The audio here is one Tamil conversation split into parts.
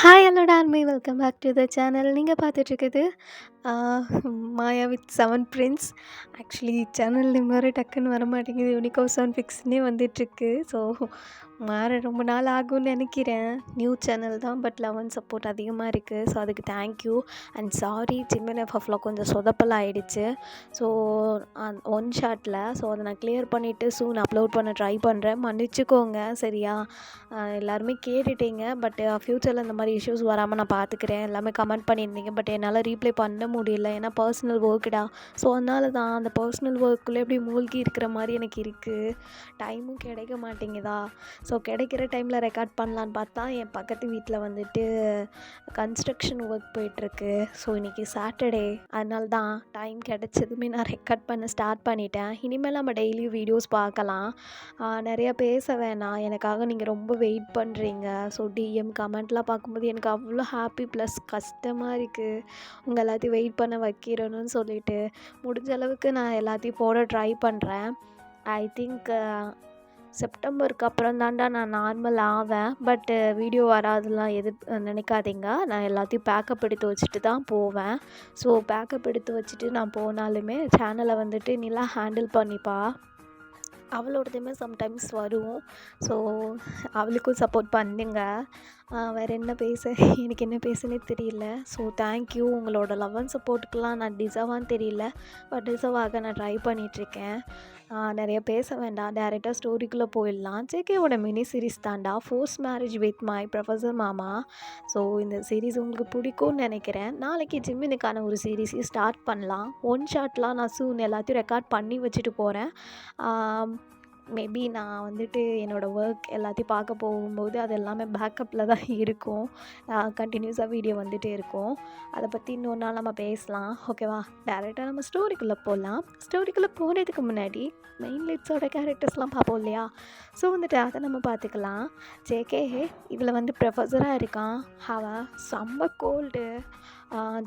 ஹாய் ஹலோ டார்மி welcome back to the channel. நீங்கள் பார்த்துட்ருக்குது Maya with seven prince. Actually channel name வேறு டக்குன்னு வர மாட்டேங்குது, யூனிகோ செவன் ஃபிக்ஸ்னே வந்துட்டுருக்கு. ஸோ மாற ரொம்ப நாள் ஆகும்னு நினைக்கிறேன். நியூ சேனல் தான், பட் லெவன் சப்போர்ட் அதிகமாக இருக்குது. ஸோ அதுக்கு தேங்க்யூ அண்ட் சாரி. ஜிம்மன் எஃப்எஃப்ல கொஞ்சம் சொதப்பல் ஆகிடுச்சு. ஸோ ஒன் ஷாட்டில் ஸோ அதை நான் கிளியர் பண்ணிவிட்டு சூன் அப்லோட் பண்ண ட்ரை பண்ணுறேன். மன்னிச்சுக்கோங்க சரியா. எல்லாருமே கேட்டுட்டீங்க, பட் ஃப்யூச்சரில் இந்த மாதிரி இஷ்யூஸ் வராமல் நான் பார்த்துக்கிறேன். எல்லாமே கமெண்ட் பண்ணியிருந்தீங்க, பட் என்னால் ரீப்ளை பண்ண முடியல. ஏன்னா பர்சனல் ஒர்க்குடா. ஸோ அதனால தான் அந்த பர்சனல் ஒர்க்குள்ளே எப்படி மூழ்கி இருக்கிற மாதிரி எனக்கு இருக்குது. டைமும் கிடைக்க மாட்டேங்குதா. ஸோ கிடைக்கிற டைமில் ரெக்கார்ட் பண்ணலான்னு பார்த்தா என் பக்கத்து வீட்டில் வந்துட்டு கன்ஸ்ட்ரக்ஷன் ஒர்க் போயிட்டுருக்கு. ஸோ இன்றைக்கி சாட்டர்டே, அதனால தான் டைம் கிடச்சதுமே நான் ரெக்கார்ட் பண்ண ஸ்டார்ட் பண்ணிட்டேன். இனிமேல் நம்ம டெய்லியும் வீடியோஸ் பார்க்கலாம். நிறையா பேச வேணாம், எனக்காக நீங்கள் ரொம்ப வெயிட் பண்ணுறீங்க. ஸோ டிஎம் கமெண்ட்லாம் பார்க்கும்போது எனக்கு அவ்வளோ ஹாப்பி ப்ளஸ் கஷ்டமாக இருக்குது. உங்கள் எல்லாத்தையும் வெயிட் பண்ண வைக்கிறேன்னு சொல்லிட்டு முடிஞ்ச அளவுக்கு நான் எல்லாத்தையும் போட ட்ரை பண்ணுறேன். ஐ திங்க் செப்டம்பருக்கு அப்புறம் தாண்டா நான் நார்மல் ஆவேன். பட்டு வீடியோ வராதுலாம் நினைக்காதீங்க. நான் எல்லாத்தையும் பேக்கப் எடுத்து வச்சுட்டு தான் போவேன். ஸோ பேக்கப் எடுத்து வச்சுட்டு நான் போனாலுமே சேனலை வந்துட்டு நீலாம் ஹேண்டில் பண்ணிப்பா. அவளோடதுமே சம்டைம்ஸ் வரும். ஸோ அவளுக்கும் சப்போர்ட் பண்ணுங்க. வேறு என்ன பேச, எனக்கு என்ன பேசுனே தெரியல. So thank you. உங்களோட லவ் அண்ட் சப்போர்ட்டுக்கெலாம் நான் டிசர்வான்னு தெரியல, பட் டிசர்வ் ஆக நான் ட்ரை பண்ணிகிட்ருக்கேன். நிறைய பேச வேண்டாம், டேரெக்டாக ஸ்டோரிக்குள்ளே போயிடலாம். ஜேகேவோட மினி சீரிஸ் தாண்டா, force marriage with my professor மாமா. ஸோ இந்த சீரீஸ் உங்களுக்கு பிடிக்கும்னு நினைக்கிறேன். நாளைக்கு ஜிம்மினுக்கான ஒரு சீரீஸையும் ஸ்டார்ட் பண்ணலாம். ஒன் ஷாட்லாம் நான் சூன் எல்லாத்தையும் ரெக்கார்ட் பண்ணி வச்சுட்டு போகிறேன். மேபி நான் வந்துட்டு என்னோடய ஒர்க் எல்லாத்தையும் பார்க்க போகும்போது அது எல்லாமே பேக்கப்பில் தான் இருக்கும். கண்டினியூஸாக வீடியோ வந்துகிட்டே இருக்கும். அதை பற்றி இன்னொரு நாள் நம்ம பேசலாம், ஓகேவா. டேரெக்டாக நம்ம ஸ்டோரிக்குள்ளே போகலாம். ஸ்டோரிக்குள்ளே போகிறதுக்கு முன்னாடி மெயின் லீட்ஸோட கேரக்டர்ஸ்லாம் பார்ப்போம் இல்லையா. ஸோ வந்துட்டு அதை நம்ம பார்த்துக்கலாம். ஜேகே இதில் வந்து ப்ரொஃபஸராக இருக்கான். அவன் செம்ம கோல்டு.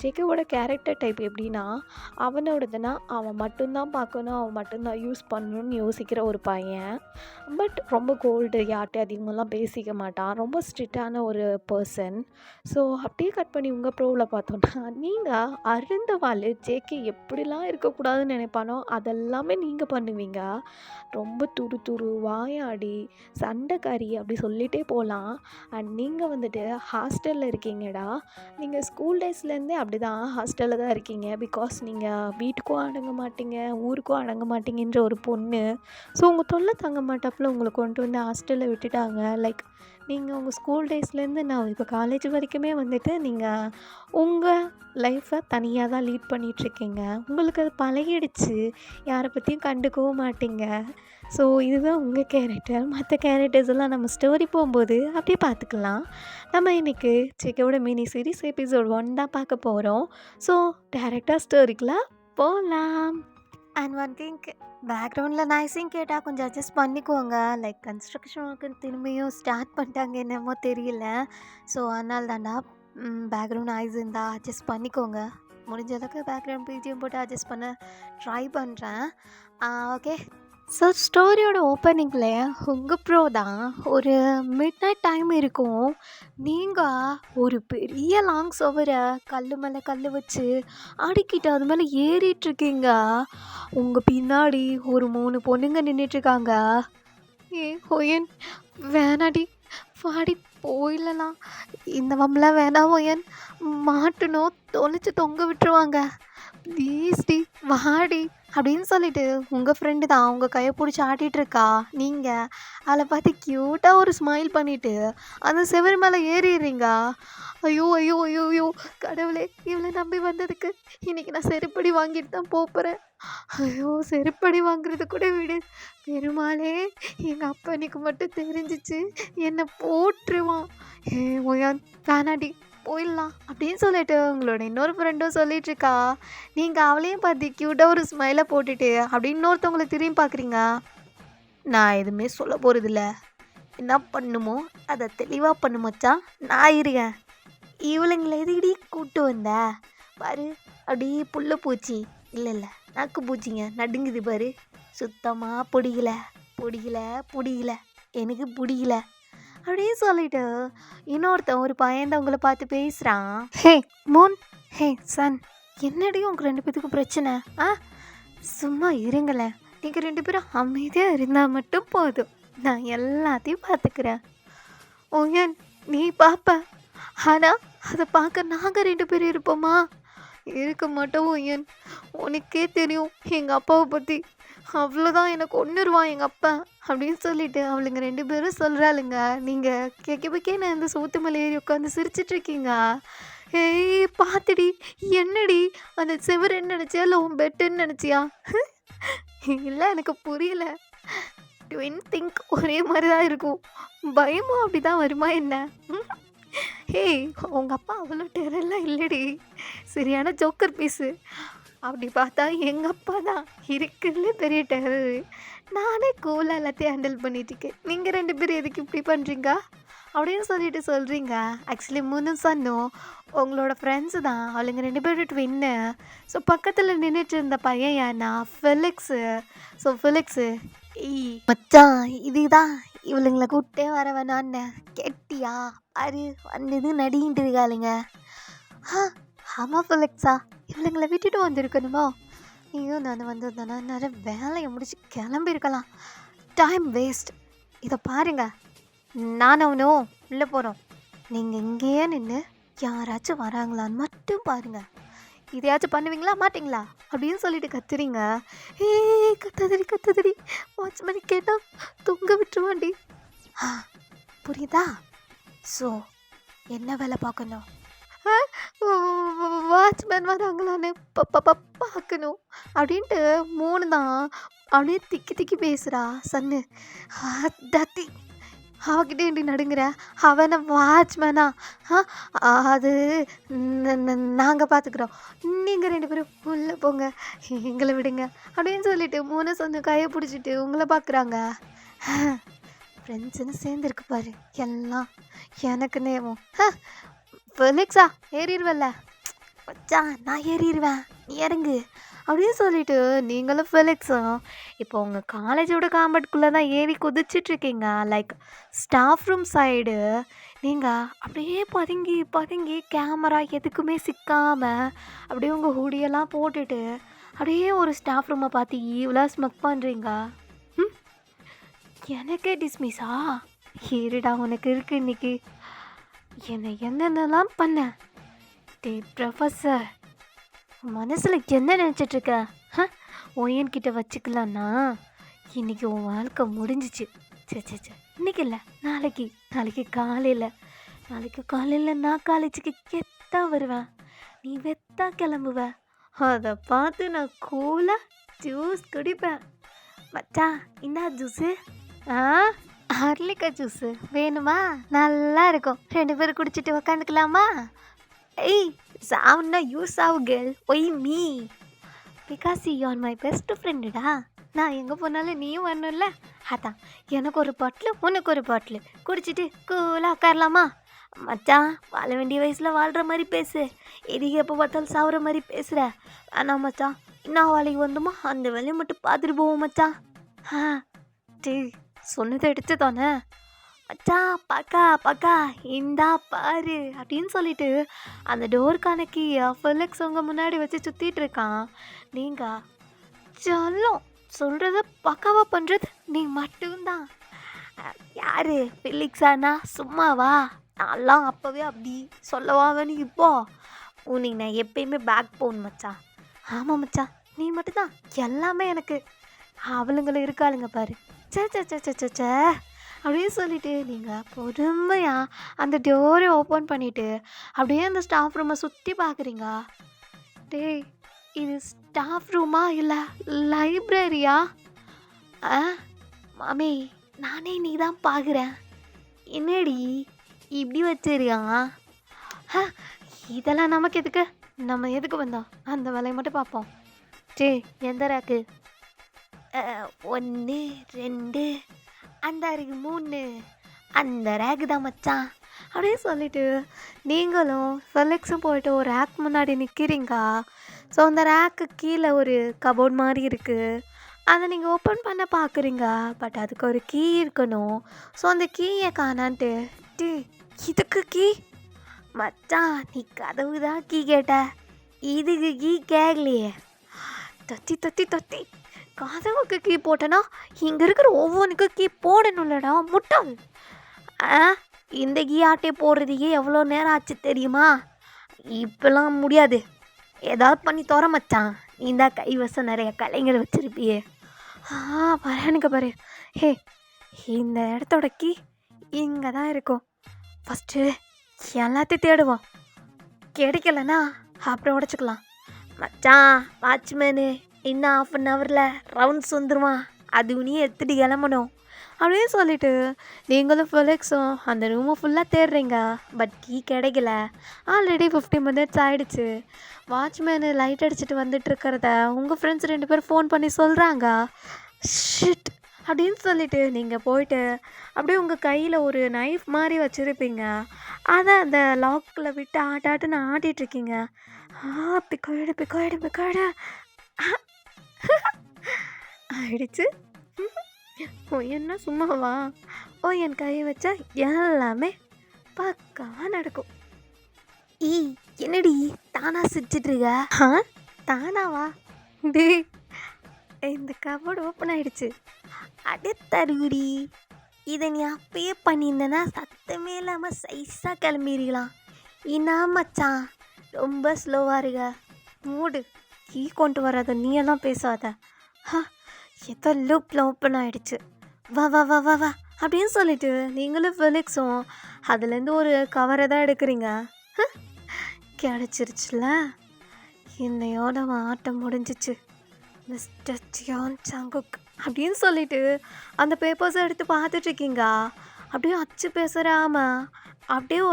ஜேகேவோட கேரக்டர் டைப் எப்படின்னா, அவனோடதுன்னா அவன் மட்டும்தான் பார்க்கணும், அவன் மட்டும்தான் யூஸ் பண்ணணும்னு யோசிக்கிற ஒரு பையன். பட் ரொம்ப கோல்டு, யார்கிட்டையும் அதிகமாகலாம் பேசிக்க மாட்டான். ரொம்ப ஸ்ட்ரிக்டான ஒரு பர்சன். ஸோ அப்படியே கட் பண்ணி உங்கள் ப்ரோவில் பார்த்தோன்னா, நீங்கள் அருந்தவாள் ஜேகே எப்படிலாம் இருக்கக்கூடாதுன்னு நினைப்பானோ அதெல்லாமே நீங்கள் பண்ணுவீங்க. ரொம்ப துரு துரு, வாயாடி, சண்டைக்காரி அப்படி சொல்லிகிட்டே போகலாம். அண்ட் நீங்கள் வந்துட்டு ஹாஸ்டலில் இருக்கீங்கடா. நீங்கள் ஸ்கூல் டேஸ்லேருந்தே அப்படி தான் ஹாஸ்டலில் தான் இருக்கீங்க. பிகாஸ் நீங்கள் வீட்டுக்கும் அடங்க மாட்டீங்க, ஊருக்கும் அடங்க மாட்டீங்கன்ற ஒரு பொண்ணு. ஸோ உங்கள் தொல்லை தாங்க மாட்டாப்புல உங்களை கொண்டு வந்து ஹாஸ்டலில் விட்டுட்டாங்க. லைக் நீங்கள் உங்கள் ஸ்கூல் டேஸ்லேருந்து நான் இப்போ காலேஜ் வரைக்குமே வந்துட்டு நீங்கள் உங்கள் லைஃப்பை தனியாக தான் லீட் பண்ணிகிட்ருக்கீங்க. உங்களுக்கு அது பழகிடுச்சு, யாரை பற்றியும் கண்டுக்கவும் மாட்டீங்க. ஸோ இதுதான் உங்கள் கேரக்டர். மற்ற கேரக்டர்ஸ் எல்லாம் நம்ம ஸ்டோரி போகும்போது அப்படியே பார்த்துக்கலாம். நம்ம இன்றைக்கி ஜேகேவோட மினி சீரிஸ் எபிசோட் 1 தான் பார்க்க போகிறோம். ஸோ டேரெக்டாக ஸ்டோரிக்குள்ளே போகலாம். அண்ட் ஒன் திங், பேக்ரவுண்டில் நாய்ஸையும் கேட்டால் கொஞ்சம் அட்ஜஸ்ட் பண்ணிக்கோங்க. லைக் கன்ஸ்ட்ரக்ஷன் ஒர்க்கு திரும்பியும் ஸ்டார்ட் பண்ணிட்டாங்க, என்னமோ தெரியல. ஸோ அதனால தாண்டா பேக்ரவுண்ட் நாய்ஸ் இருந்தால் அட்ஜஸ்ட் பண்ணிக்கோங்க. முடிஞ்ச அளவுக்கு பேக்ரவுண்ட் பிஜிஎம் போட்டு அட்ஜஸ்ட் பண்ண ட்ரை பண்ணுறேன். ஓகே. ஸோ ஸ்டோரியோட ஓப்பனிங்கில் உங்கள் ப்ரோ தான் ஒரு மிட் நைட் டைம் இருக்கும். நீங்கள் ஒரு பெரிய லாங் சுவரை கல் மேலே கல் வச்சு அடிக்கிட்டு அது மேலே ஏறிட்டுருக்கீங்க. உங்கள் பின்னாடி ஒரு 3 பொண்ணுங்க நின்றுட்டுருக்காங்க. ஒயன் வேணாடி, வாடி போயிடலாம், இந்த வம்பலாம் வேணாம் ஒயன், மாட்டணும், தொலைச்சி தொங்க விட்டுருவாங்க, ப்ளீஸ்டி வாடி அப்படின்னு சொல்லிட்டு உங்கள் ஃப்ரெண்டு தான் உங்கள் கையை பிடிச்சி ஆட்டிகிட்ருக்கா. நீங்கள் அவளை பார்த்து க்யூட்டாக ஒரு ஸ்மைல் பண்ணிவிட்டு அந்த செவர் மேலே ஏறிடுறீங்க. ஐயோ ஐயோ ஐயோ ஐயோ கடவுளே, இவளை நம்பி வந்ததுக்கு இன்றைக்கி நான் செருப்படி வாங்கிட்டு தான் போகிறேன். ஐயோ செருப்படி வாங்குறது கூட விடு, பெருமாளே எங்கள் அப்பா இன்னைக்கு மட்டும் தெரிஞ்சிச்சு என்னை போட்டுருவான். ஒயான் வேணாடி போயிடலாம் அப்படின்னு சொல்லிட்டு உங்களோட இன்னொரு ஃப்ரெண்டும் சொல்லிகிட்ருக்கா. நீங்கள் அவளையும் பார்த்து க்யூட்டாக ஒரு ஸ்மைலை போட்டுட்டு அப்படின்னு இன்னொருத்தவங்களை திரும்பி பார்க்குறீங்க. நான் எதுவுமே சொல்ல போகிறதில்ல, என்ன பண்ணுமோ அதை தெளிவாக பண்ணு மச்சான், நான் இருக்கேன். இவளுங்களை எதுக்கடி கூப்பிட்டு வந்த பாரு, அப்படியே புல்ல பூச்சி இல்லை இல்லை நாக்கு பூச்சிங்க நடுங்குது பாரு. சுத்தமாக பிடிக்கல பிடிக்கல பிடிக்கல எனக்கு பிடிக்கல அப்படியே சொல்லிட்டு இன்னொருத்தன் ஒரு பையன் உங்களை பார்த்து பேசுகிறான். ஹே மூன், ஹே சன், என்னடி உங்கள் 2 பேத்துக்கும் பிரச்சனை? சும்மா இருங்களேன், நீங்கள் 2 பேரும் அமைதியாக இருந்தால் மட்டும் போதும், நான் எல்லாத்தையும் பார்த்துக்கிறேன். ஓயன் நீ பார்ப்ப, ஆனால் அதை பார்க்க நாங்கள் 2 பேரும் இருப்போமா? இருக்க மாட்டோம் ஓயன். உனக்கே தெரியும் எங்கள் அப்பாவை பற்றி, அவ்வளோதான் என்னை கொன்னுருவான் எங்கள் அப்பா அப்படின்னு சொல்லிட்டு அவளுங்க 2 பேரும் சொல்கிறாளுங்க. நீங்கள் கேட்க இந்த சோத்து மலை ஏறி உட்காந்து சிரிச்சிட்ருக்கீங்க. ஏய் பார்த்துடி, என்னடி அந்த செவருன்னு நினச்சியா இல்லை உன் பெட்டுன்னு நினச்சியா? இல்லை எனக்கு புரியல. ட்வின் திங்க் ஒரே மாதிரி தான் இருக்கும், பயமும் அப்படி தான் வருமா என்ன? ஏய் உங்கள் அப்பா அவ்வளோ டெரர்லாம் இல்லடி, சரியான ஜோக்கர் பீஸு. அப்படி பார்த்தா எங்கள் அப்பா தான் இருக்கிறதுலே பெரிய டெரரு. நானே கூலாக எல்லாத்தையும் ஹேண்டில் பண்ணிட்டுருக்கேன், நீங்கள் 2 பேரும் எதுக்கு இப்படி பண்ணுறீங்க அப்படின்னு சொல்லிட்டு சொல்கிறீங்க. ஆக்சுவலி மூணு சொன்னோம் உங்களோட ஃப்ரெண்ட்ஸு தான், அவளுங்க 2 பேரும் ட்வின்னு. ஸோ பக்கத்தில் நின்றுட்டு இருந்த பையன் ஏன்னா ஃபெலிக்ஸு. ஸோ ஃபெலிக்ஸு, மச்சான் இதுதான் இவளுங்களை கூப்பிட்டே வர வேணான்னு கெட்டியா பாரு வந்தது நடிகிட்டு இருக்காளுங்க. ஆமாம் ஃபெலிக்ஸா, இவளுங்களை விட்டுட்டு வந்திருக்கணுமோ? ஐயோ நான் வந்திருந்தேன்னா நிறைய வேலையை முடிச்சு கிளம்பியிருக்கலாம், டைம் வேஸ்ட். இதை பாருங்க, நான் அவனும் உள்ளே போகிறோம், நீங்கள் இங்கேயே நின்று யாராச்சும் வராங்களான்னு மட்டும் பாருங்கள், இதையாச்சும் பண்ணுவீங்களா மாட்டிங்களா அப்படின்னு சொல்லிட்டு கத்துறீங்க. ஏய் கத்துதடி வாட்ச்மேன் கேட்டால் தொங்க விட்டுருவாண்டி. புரியுதா? ஸோ என்ன வேலை பார்க்கணும்? வாட்ச்மேன் வராங்களான்னு பார்க்கணும் அப்படின்ட்டு மூணு தான் அப்படியே திக்கி பேசுகிறா சன்னு. தத்தி அவகிட்டே எப்படி நடுங்கிற? அவனை வாட்ச்மேனா? அது நாங்கள் பார்த்துக்குறோம், நீங்கள் 2 பேரும் உள்ளே போங்க, எங்களை விடுங்க அப்படின்னு சொல்லிட்டு மூணு சொன்ன கையை பிடிச்சிட்டு உங்களை பார்க்குறாங்க. ஃப்ரெண்ட்ஸுன்னு சேர்ந்துருக்கு பாரு எல்லாம் எனக்கு நேமம். ஃபெலிக்ஸா ஏறிடுவல்ல? வச்சா நான் ஏறிடுவேன், நீ இறங்கு அப்படின்னு சொல்லிட்டு நீங்களும் ஃபெலிக்ஸும் இப்போ உங்கள் காலேஜோட காம்பவுண்டுக்குள்ளே தான் ஏறி குதிச்சிட்ருக்கீங்க. லைக் ஸ்டாஃப் ரூம் சைடு நீங்கள் அப்படியே பதுங்கி கேமரா எதுக்குமே சிக்காமல் அப்படியே உங்கள் ஹூடியெல்லாம் போட்டுட்டு அப்படியே ஒரு ஸ்டாஃப் ரூமை பார்த்து இவ்வளோ ஸ்மக் பண்ணுறீங்க. எனக்கே டிஸ்மிஸா? இருடா உனக்கு இருக்கு இன்னைக்கு. என்னை என்னென்னலாம் பண்ண? டே ப்ரொஃபஸர், மனசில் என்ன நினச்சிட்ருக்க? ஓயன்கிட்ட வச்சுக்கலான்னா இன்றைக்கி உன் வாழ்க்கை முடிஞ்சிச்சு. சே இன்றைக்கி இல்லை, நாளைக்கு காலையில் நான் காலேஜுக்கு கெத்தா வருவேன், நீ வெத்தா கிளம்புவ. அதை பார்த்து நான் கூலாக ஜூஸ் குடிப்பேன். மச்சா என்ன ஜூஸு? ஹர்லிக்கா ஜூஸு வேணுமா? நல்லா இருக்கும், 2 பேரும் குடிச்சிட்டு உக்காந்துக்கலாமா? ஏய் சாவுன்னா யூ சாவு girl, why me, because you are my best ஃப்ரெண்டுடா. நான் எங்கே போனாலும் நீயும் வரணும்ல, அதான் எனக்கு ஒரு பாட்டில் உனக்கு ஒரு பாட்டில் குடிச்சிட்டு கூலாக உட்காரலாமா? மச்சான் வாழ வேண்டிய வயசில் வாழ்கிற மாதிரி பேசு, எதுக்கு எப்போ பார்த்தாலும் சாவுற மாதிரி பேசுகிற. ஆனால் மச்சான் இன்னும் வேலைக்கு வந்தோமா அந்த வேலையை மட்டும் பார்த்துட்டு போவோம் மச்சான். டே சொன்னதை எடுத்து தானே மச்சா, பக்கா இந்தா பாரு அப்படின்னு சொல்லிட்டு அந்த டோருக்கான கீயை ஃபெலிக்ஸ் உங்கள் முன்னாடி வச்சு சுற்றிட்டு இருக்கான். நீங்கள் சொல்லும் சொல்கிறத பக்காவாக பண்ணுறது நீ மட்டும்தான். யார் ஃபெலிக்ஸானா சும்மாவா? நான்லாம் அப்போவே அப்படி சொல்லவாங்கன்னு இப்போ உனக்கு நான் எப்பயுமே பேக் போன் மச்சா. ஆமாம் மச்சா, நீ மட்டும்தான் எல்லாமே எனக்கு. அவளுங்களும் இருக்காளுங்க பாரு, சே அப்படின்னு சொல்லிட்டு நீங்கள் பொறுமையாக அந்த டோரை ஓப்பன் பண்ணிவிட்டு அப்படியே அந்த ஸ்டாஃப் ரூமை சுற்றி பார்க்குறீங்க. டேய் இது ஸ்டாஃப் ரூமா இல்லை லைப்ரரியா? மாமி நானே நீ தான் பார்க்குறேன், என்னடி இப்படி வச்சிருக்காங்க? இதெல்லாம் நமக்கு எதுக்கு, நம்ம எதுக்கு வந்தோம்? அந்த வேலையை மட்டும் பார்ப்போம். டே எந்த ரேக்கு? 1 2 அந்த அருகு 3 அந்த ரேக்கு தான் மச்சான் அப்படின்னு சொல்லிட்டு நீங்களும் ஃபெலிக்ஸும் போயிட்டு ஒரு ரேக் முன்னாடி நிற்கிறீங்க. ஸோ அந்த ரேக்கு கீழே ஒரு கபோர்ட் மாதிரி இருக்குது. அதை நீங்கள் ஓப்பன் பண்ண பார்க்குறீங்க. பட் அதுக்கு ஒரு கீ இருக்கணும். ஸோ அந்த கீயை காணான்ட்டு டி இதுக்கு கீ மச்சான் நீ கதவு தான் கீ கேட்ட, இதுக்கு கீ கேட்கலையே. தத்தி தத்தி தத்தி கதவுக்கு கீ போட்டேன்னா இங்கே இருக்கிற ஒவ்வொன்றுக்கும் கீ போடணும்லடா முட்டாள். இந்த கீ ஆட்டை போடுறதுக்கே எவ்வளோ நேரம் ஆச்சு தெரியுமா? இப்போலாம் முடியாது, ஏதாவது பண்ணி தோற மச்சான். நீ தான் கைவசம் நிறைய கலைஞர் வச்சிருப்பியே. வரேனுக்கு பாரு. ஹே இந்த இடத்தோட கீ இங்கே தான் இருக்கும். ஃபஸ்ட்டு எல்லாத்தையும் தேடுவோம், கிடைக்கலன்னா அப்புறம் உடச்சிக்கலாம். மச்சான் வாட்ச்மேனு இன்னும் 1/2 ஹவரில் ரவுண்ட்ஸ் வந்துடுவான், அது நீ எடுத்துட்டு கிளம்பணும் அப்படின்னு சொல்லிட்டு நீங்களும் ஃபெலிக்ஸும் அந்த ரூமை ஃபுல்லாக தேடுறீங்க. பட் கீ கிடைக்கல. ஆல்ரெடி 50 மினிட்ஸ் ஆகிடுச்சு. வாட்ச்மேனு லைட் அடிச்சுட்டு வந்துட்டு இருக்கிறத உங்கள் ஃப்ரெண்ட்ஸ் 2 பேர் ஃபோன் பண்ணி சொல்கிறாங்க. ஷிட் அப்படின்னு சொல்லிட்டு நீங்கள் போயிட்டு அப்படியே உங்கள் கையில் ஒரு நைஃப் மாதிரி வச்சுருப்பீங்க. அதை அந்த லாக்கில் விட்டு ஆட்டாட்டுன்னு ஆட்டிகிட்ருக்கீங்க. பிக்காயிடு பிக்காயிடு பிக்காயிடு ஆயிடுச்சு. என்ன சும்மாவா? என் கையை வச்சா எல்லாமே பக்காவாக நடக்கும். என்னடி தானா சிரிச்சிட்ருக்க? தானாவா? டே இந்த கபோர்டு ஓப்பன் ஆகிடுச்சு. அடுத்தருகுடி இதை நீ அப்பயே பண்ணியிருந்தேன்னா சத்தமே இல்லாமல் சைஸாக கிளம்பிடலாம். என்ன மச்சான் ரொம்ப ஸ்லோவாக இருக்க, மூடு. கீ கொண்டு வராத நீ எல்லாம் பேசாத. ஏதோ லூப்பில் ஓப்பன் ஆகிடுச்சு. வா வா வா வா வா அப்படின்னு சொல்லிட்டு நீங்களும் ஃபெலிக்ஸும் அதுலேருந்து ஒரு கவரை தான் எடுக்கிறீங்க. கிடச்சிருச்சுல, என்னையோட ஆட்டம் முடிஞ்சிச்சு மிஸ்டர் ஜியான் சாங்குக் அப்படின்னு சொல்லிட்டு அந்த பேப்பர்ஸை எடுத்து பார்த்துட்ருக்கீங்க. அப்படியே அச்சு பேசுகிறாம அப்படியே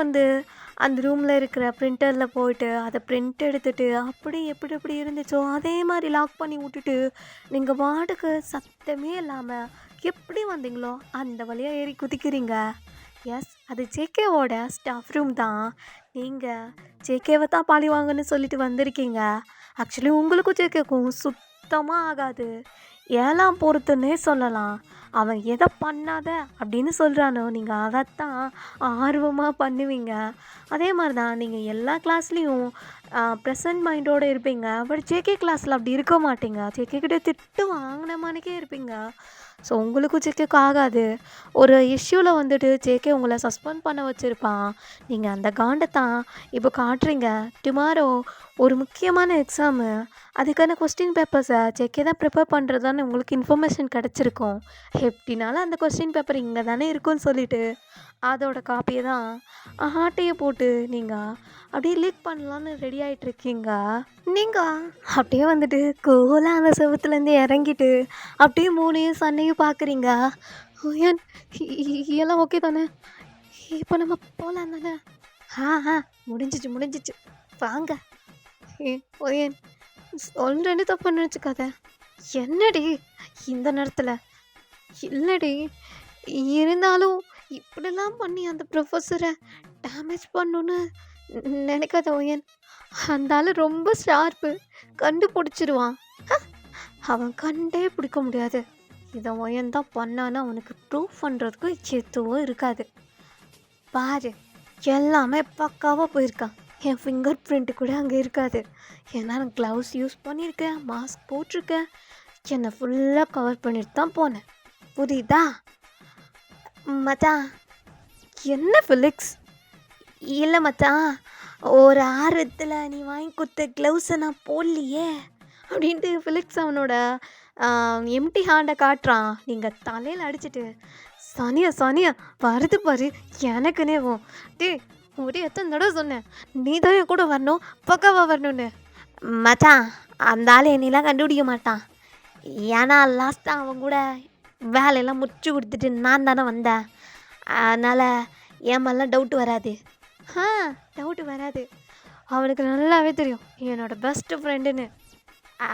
அந்த ரூமில் இருக்கிற பிரிண்டரில் போயிட்டு அதை பிரிண்ட் எடுத்துகிட்டு அப்படி எப்படி இருந்துச்சோ அதே மாதிரி லாக் பண்ணி விட்டுட்டு நீங்கள் பாட்டுக்கு சத்தமே இல்லாமல் எப்படி வந்தீங்களோ அந்த வழியாக ஏறி குதிக்கிறீங்க. எஸ், அது ஜேகேவோட ஸ்டாஃப் ரூம் தான். நீங்கள் ஜேகேவை தான் பாலி வாங்கன்னு சொல்லிட்டு வந்திருக்கீங்க. ஆக்சுவலி உங்களுக்கும் ஜேகேக்கும் சுத்தமாக ஆகாது, ஏலாம் பொறுத்துன்னே சொல்லலாம். அவன் எதை பண்ணாத அப்படின்னு சொல்கிறானோ நீங்கள் அதைத்தான் ஆர்வமாக பண்ணுவீங்க. அதே மாதிரி தான் நீங்கள் எல்லா கிளாஸ்லேயும் ப்ரெசன்ட் மைண்டோடு இருப்பீங்க. பட் ஜேகே கிளாஸில் அப்படி இருக்க மாட்டீங்க. ஜேகே கிட்டே திட்டு வாங்கின மாதிரிக்கே இருப்பீங்க. ஸோ உங்களுக்கும் ஜேகேக்கு ஆகாது. ஒரு இஷ்யூவில் ஜேகே உங்களை சஸ்பெண்ட் பண்ண வச்சுருப்பான். நீங்கள் அந்த காண்டத்தான் இப்போ காட்டுறீங்க. டுமாரோ ஒரு முக்கியமான எக்ஸாமு, அதுக்கான கொஸ்டின் பேப்பர்ஸை ஜேகே தான் ப்ரிப்பேர் பண்ணுறதான்னு உங்களுக்கு இன்ஃபர்மேஷன் கிடச்சிருக்கும். எப்படினாலும் அந்த கொஸ்டின் பேப்பர் இங்கே தானே இருக்குன்னு சொல்லிட்டு அதோட காப்பியை தான் ஆட்டையை போட்டு நீங்கள் அப்படியே லீக் பண்ணலான்னு ரெடி ஆகிட்ருக்கீங்க. நீங்கள் அப்படியே கோலாக அந்த செவத்துலேருந்து இறங்கிட்டு அப்படியே மூணையும் சண்டையும் பார்க்குறீங்க. ஏன் எல்லாம் ஓகே தானே? இப்போ நம்ம போகலாம் தானே? முடிஞ்சிச்சு வாங்க. ஓயன் சொல்கிறேன்னு தப்பு நினச்சிக்காத. என்னடி இந்த நேரத்தில்? இல்லடி, இருந்தாலும் இப்படிலாம் பண்ணி அந்த ப்ரொஃபஸரை டேமேஜ் பண்ணணுன்னு நினைக்காத ஓயன். அந்த ஆள் ரொம்ப ஷார்ப்பு, கண்டுபிடிச்சிடுவான். அவன் கண்டே பிடிக்க முடியாது. இதை ஓயன் தான் பண்ணான்னு அவனுக்கு ப்ரூவ் பண்ணுறதுக்கு எதுவும் இருக்காது. பாரு, எல்லாமே பக்காவாக போயிருக்கான். என் ஃபிங்கர் பிரிண்ட்டு கூட அங்கே இருக்காது. ஏன்னா நான் க்ளவுஸ் யூஸ் பண்ணியிருக்கேன், மாஸ்க் போட்டிருக்கேன், என்னை ஃபுல்லாக கவர் பண்ணிட்டு தான் போனேன். புரியுதா மச்சான்? என்ன ஃபெலிக்ஸ்? இல்லை மச்சான், ஒரு ஆர்வத்தில் நீ வாங்கி கொடுத்த க்ளவுஸை நான் போடலையே அப்படின்ட்டு ஃபெலிக்ஸ் அவனோட எம்டி ஹேண்டை காட்டுறான். நீங்கள் தலையில் அடிச்சுட்டு சனியா வருது பாரு எனக்குன்னே டே ஒரு எத்தனை தடவை சொன்னேன் நீ தான் என் கூட வரணும், பக்காவாக வரணும்னு. மச்சான் அந்த ஆள் என்னெல்லாம் கண்டுபிடிக்க மாட்டான். ஏன்னா லாஸ்ட்டாக அவன் கூட வேலையெல்லாம் முடிச்சு கொடுத்துட்டு நான் தானே வந்தேன். அதனால் என் மேலாம் டவுட்டு வராது. அவனுக்கு நல்லாவே தெரியும் என்னோடய பெஸ்ட்டு ஃப்ரெண்டுன்னு.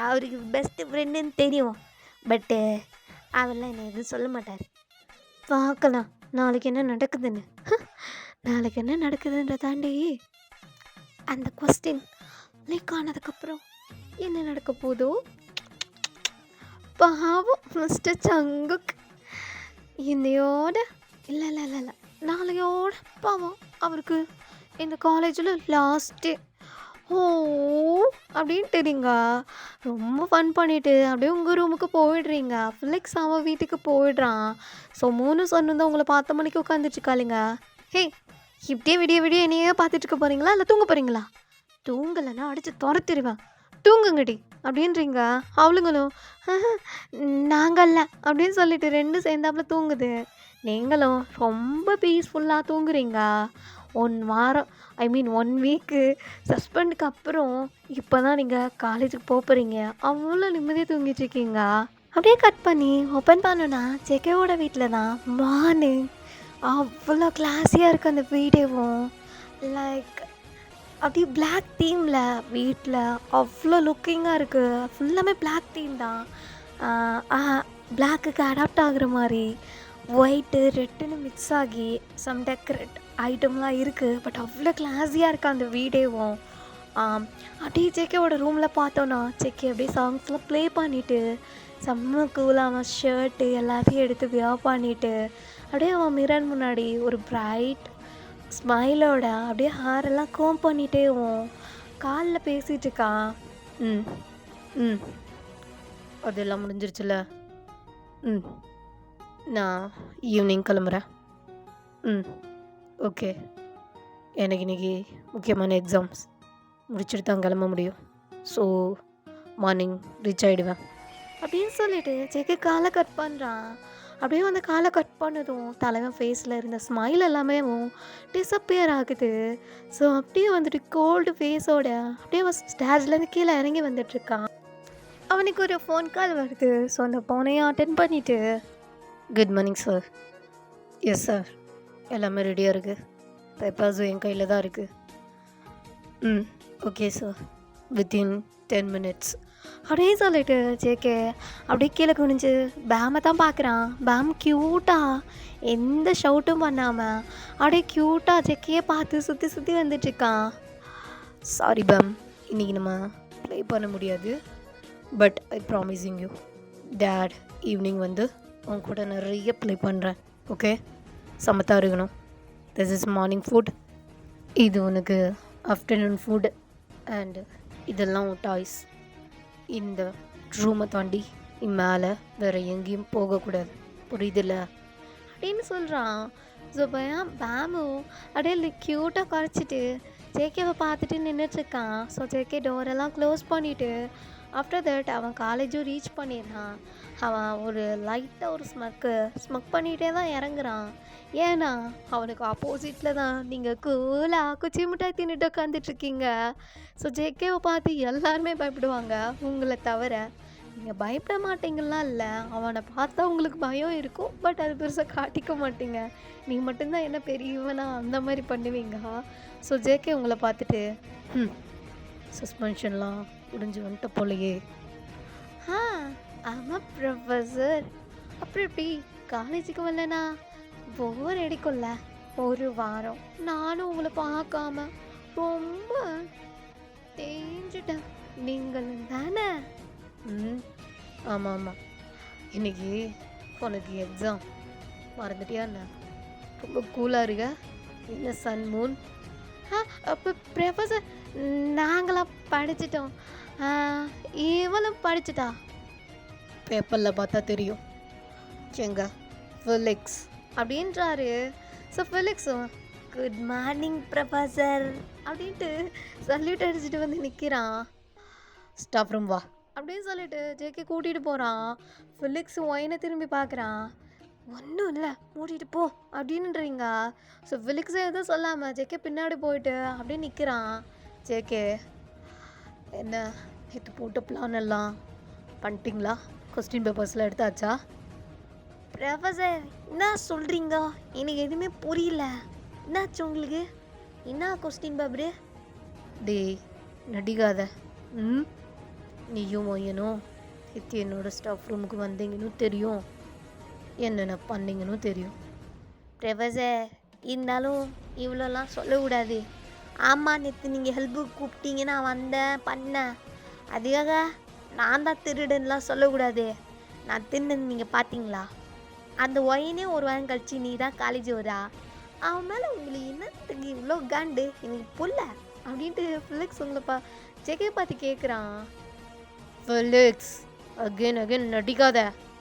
அவருக்கு பெஸ்ட்டு ஃப்ரெண்டுன்னு தெரியும். பட்டு அவரெல்லாம் என்னை எதுவும் சொல்ல மாட்டார். பார்க்கலாம் நாளைக்கு என்ன நடக்குதுன்னு. நாளைக்கு என்ன நடக்குதுன்றதாண்டி அந்த கொஸ்டின் லீக் ஆனதுக்கப்புறம் என்ன நடக்க போதோ பாவம் மிஸ்டர் சங்குக் இன்னையோட இல்லை இல்லை இல்லை இல்லை நாளையோட பாவம் அவருக்கு இந்த காலேஜில் லாஸ்ட் டே. ஓ அப்படின்ட்டுறீங்க, ரொம்ப ஃபன் பண்ணிவிட்டு அப்படியே உங்கள் ரூமுக்கு போயிடுறீங்க. ஃபிலிக்ஸ் அவன் வீட்டுக்கு போயிடுறான். ஸோ 3 சொன்னு தான் உங்களை பார்த்த மணிக்கு உட்காந்துட்ருக்காளிங்க. ஹே, இப்படியே விடிய விடிய என்னையே பார்த்துட்டு இருக்க போகிறீங்களா இல்லை தூங்க போகிறீங்களா? தூங்கலைன்னா அடித்து துரத்திடுவேன், தூங்குங்கடி அப்படின்றீங்க. அவளுங்களும் நாங்கள்ல அப்படின்னு சொல்லிட்டு 2 சேர்ந்தாப்புல தூங்குது. நீங்களும் ரொம்ப பீஸ்ஃபுல்லாக தூங்குறீங்க. 1 வாரம், ஐ மீன் 1 வீக்கு சஸ்பெண்டுக்கு அப்புறம் இப்போ தான் நீங்கள் காலேஜுக்கு போகிறீங்க. அவ்வளோ நிம்மதியாக தூங்கிட்டு இருக்கீங்க. அப்படியே கட் பண்ணி ஓப்பன் பண்ணோன்னா ஜெகேவோட வீட்டில் தான் மார்னிங். அவ்வளோ கிளாஸியாக இருக்குது அந்த வீடியோவும். லைக் அப்படியே பிளாக் தீமில் வீட்டில் அவ்வளோ லுக்கிங்காக இருக்குது. ஃபுல்லாமே பிளாக் தீம் தான். பிளாக்குக்கு அடாப்ட் ஆகுற மாதிரி ஒயிட்டு ரெட்டுன்னு மிக்ஸ் ஆகி சம் டெக்கரேட் ஐட்டம்லாம் இருக்குது. பட் அவ்வளோ கிளாஸியாக இருக்குது அந்த வீடியோவும். அப்படியே ஜேகேவோட ரூமில் பார்த்தோன்னா ஜேகே அப்படியே சாங்ஸ்லாம் ப்ளே பண்ணிவிட்டு செம்ம கூலாக அவன் ஷர்ட்டு எல்லாத்தையும் எடுத்து வியர் பண்ணிவிட்டு அப்படியே அவன் மிரர் முன்னாடி ஒரு பிரைட் ஸ்மைலோட அப்படியே ஹேரெல்லாம் கோம் பண்ணிட்டேவும் காலில் பேசிகிட்டு இருக்கான். ம் ம் அதெல்லாம் முடிஞ்சிருச்சுல. ம் நான் ஈவினிங் கிளம்புறேன். ம் ஓகே, எனக்கு இன்றைக்கி முக்கியமான எக்ஸாம்ஸ் முடிச்சுட்டு தான் கிளம்ப முடியும். ஸோ மார்னிங் ரீச் ஆகிடுவேன் அப்படின்னு சொல்லிட்டு ஜெகே காலை கட் பண்ணுறான். அப்படியே அந்த காலை கட் பண்ணதும் தலைவன் ஃபேஸில் இருந்த ஸ்மைல் எல்லாமே டிஸப்பியர் ஆகுது. ஸோ அப்படியே வந்துட்டு கோல்டு ஃபேஸோட அப்படியே ஸ்டேஜ்லேருந்து கீழே இறங்கி வந்துட்டுருக்கான். அவனுக்கு ஒரு ஃபோன் கால் வருது. ஸோ அந்த ஃபோனையும் அட்டென்ட் பண்ணிவிட்டு good morning sir. Yes sir, எல்லாமே ரெடியாக இருக்குது. பேப்பர்ஸும் என் கையில் தான் இருக்குது. ம் ஓகே சார், வித்தின் 10 minutes அப்படியே சொல்லிட்டு ஜேகே அப்படியே கீழே குனிஞ்சு பேமை தான் பார்க்குறான். பேம் க்யூட்டாக எந்த ஷவுட்டும் பண்ணாமல் அப்படியே க்யூட்டாக ஜேக்கையே பார்த்து சுற்றி சுற்றி வந்துட்டுருக்கான். சாரி பேம், இன்றைக்கி நம்ம ப்ளே பண்ண முடியாது. But I promising you date evening வந்து உன் கூட நிறைய ப்ளே பண்ணுறேன். ஓகே, சமத்தாக இருக்கணும். திஸ் இஸ் மார்னிங் ஃபுட், இது உனக்கு ஆஃப்டர்நூன் ஃபுட், அண்ட் இதெல்லாம் உன் டாய்ஸ். இந்த ரூமை தாண்டி மேலே வேறு எங்கேயும் போகக்கூடாது, புரியுதில்ல அப்படின்னு சொல்கிறான். ஸோ பையன் பேமும் அப்படியே க்யூட்டாக குறைச்சிட்டு ஜேகேவை பார்த்துட்டு நின்றுட்டுருக்கான். ஸோ ஜேகே டோரெல்லாம் க்ளோஸ் பண்ணிவிட்டு ஆஃப்டர் தட் அவன் காலேஜும் ரீச் பண்ணிடுறான். அவன் ஒரு லைட்டாக ஒரு ஸ்மக் பண்ணிகிட்டே தான் இறங்குறான். ஏன்னா அவனுக்கு ஆப்போசிட்டில் தான் நீங்கள் கூலாக குச்சி மிட்டாய் தின்னுட்டு உட்காந்துட்ருக்கீங்க. ஸோ ஜேகேவை பார்த்து எல்லாருமே பயப்படுவாங்க உங்களை தவிர. நீங்கள் பயப்பட மாட்டீங்கலாம் இல்லை, அவனை பார்த்தா உங்களுக்கு பயம் இருக்கும். பட் அது பெருசாக காட்டிக்க மாட்டீங்க. நீங்கள் மட்டும்தான் என்ன பெரியவனா அந்த மாதிரி பண்ணுவீங்க. ஸோ ஜேகே உங்களை பார்த்துட்டு சஸ்பென்ஷன்லாம் முடிஞ்சு வந்துட்ட போலையே. ஆமாம் ப்ரொஃபஸர், அப்புறம் எப்படி காலேஜுக்கு வரலனா போர் அடிக்கும்ல. 1 வாரம் நானும் உங்களை பார்க்காம ரொம்ப தேஞ்சிட்டேன். நீங்களும் தானே? ஆமாம் ஆமாம், இன்னைக்கு உனக்கு எக்ஸாம் மறந்துட்டியா என்ன? ரொம்ப கூலாக இருக்க என்ன சன் மூன். அப்போ ப்ரொஃபஸர் நாங்களாம் படிச்சிட்டோம், இவளும் படிச்சிட்டா. பேப்பரில் பார்த்தா தெரியும். எங்க ஃபிலிக்ஸ் அப்படின்றாரு. ஸோ ஃபிலிக்ஸும் குட் மார்னிங் ப்ரொஃபஸர் அப்படின்ட்டு சல்யூட் அடிச்சுட்டு வந்து நிற்கிறான். ஸ்டாஃப் ரூம் வா அப்படின்னு சொல்லிட்டு ஜேகே கூட்டிகிட்டு போகிறான். ஃபிலிக்ஸ் ஒயினை திரும்பி பார்க்குறான். ஒன்றும் இல்லை, மூடிட்டு போ அப்படின்றீங்க. ஸோ ஃபிலிக்ஸே எதுவும் சொல்லாமல் ஜேகே பின்னாடி போயிட்டு அப்படியே நிற்கிறான். ஜேகே என்ன நேற்று போட்ட பிளான் எல்லாம் பண்ணிட்டீங்களா? கொஸ்டின் பேப்பர்ஸ்லாம் எடுத்தாச்சா? ப்ரொஃபஸர் என்ன சொல்கிறீங்க? எனக்கு எதுவுமே புரியல. என்னாச்சு உங்களுக்கு? என்ன கொஸ்டின் பேப்பரு? டேய் நடிக்காத. நீயும் ஒய்யனும் என்னோட ஸ்டாஃப் ரூமுக்கு வந்தீங்கன்னு தெரியும், என்னென்ன பண்ணீங்கன்னு தெரியும். ப்ரொஃபஸர் இருந்தாலும் இவ்வளோலாம் சொல்லக்கூடாது. ஆமாம், நேற்று நீங்கள் ஹெல்ப்புக்கு கூப்பிட்டீங்கன்னா வந்தேன் பண்ணேன், அதுக்காக நான் தான் திருடுன்னெலாம் சொல்லக்கூடாது. நான் தின்னது நீங்கள் பார்த்தீங்களா? அந்த ஒயனே ஒரு வாரம் கழிச்சு நீ தான் காலேஜ் வரா, அவன் மேலே உங்களுக்கு என்னத்துக்கு இவ்வளோ காண்டு எனக்கு புல்ல அப்படின்ட்டு ஃபிலிக்ஸ் உங்களை ஜெகே பார்த்து கேட்குறான். ஃபிலிக்ஸ் அகெயின் அகெயின் நடிக்காத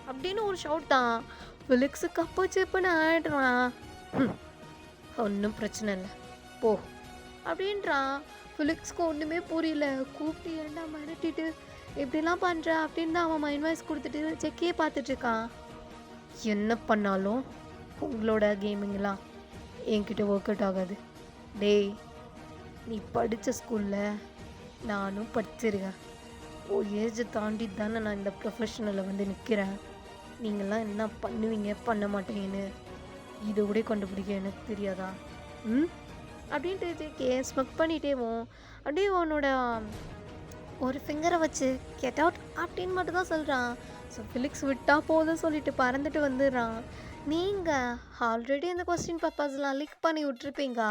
அப்படின்னு ஒரு ஷவுட் தான். ஃபிலிக்ஸு கப்போ செப்புன்னு ஆயிடுறான். ஒன்றும் பிரச்சனை இல்லை போ அப்படின்றான். ஃபிலிக்ஸ்க்கு ஒன்றுமே புரியல. கூப்பிட்டு ஏன்டா மிரட்டிட்டு இப்படிலாம் பண்ணுற அப்படின்னு தான் அவன் மைண்ட் வாய்ஸ் கொடுத்துட்டு செக்கையே பார்த்துட்ருக்கான். என்ன பண்ணாலும் உங்களோட கேமிங்லாம் என்கிட்ட ஒர்க் அவுட் ஆகாது. டேய், நீ படித்த ஸ்கூலில் நானும் படிச்சிருக்கேன். ஏஜை தாண்டி தானே நான் இந்த ப்ரொஃபஷனில் வந்து நிற்கிறேன். நீங்கள்லாம் என்ன பண்ணுவீங்க பண்ண மாட்டீங்கன்னு இதை கூட கண்டுபிடிக்க எனக்கு தெரியாதா? அப்படின்ட்டு ஸ்மக் பண்ணிட்டேவும் அப்படியே அவனோட ஒரு ஃபிங்கரை வச்சு கெட் அவுட் அப்படின்னு மட்டும் தான் சொல்கிறான். ஸோ ஃபிலிக்ஸ் விட்டா போதும் சொல்லிட்டு பறந்துட்டு வந்துடுறான். நீங்கள் ஆல்ரெடி அந்த கொஸ்டின் பேப்பர்ஸ்லாம் லீக் பண்ணி விட்ருப்பீங்க.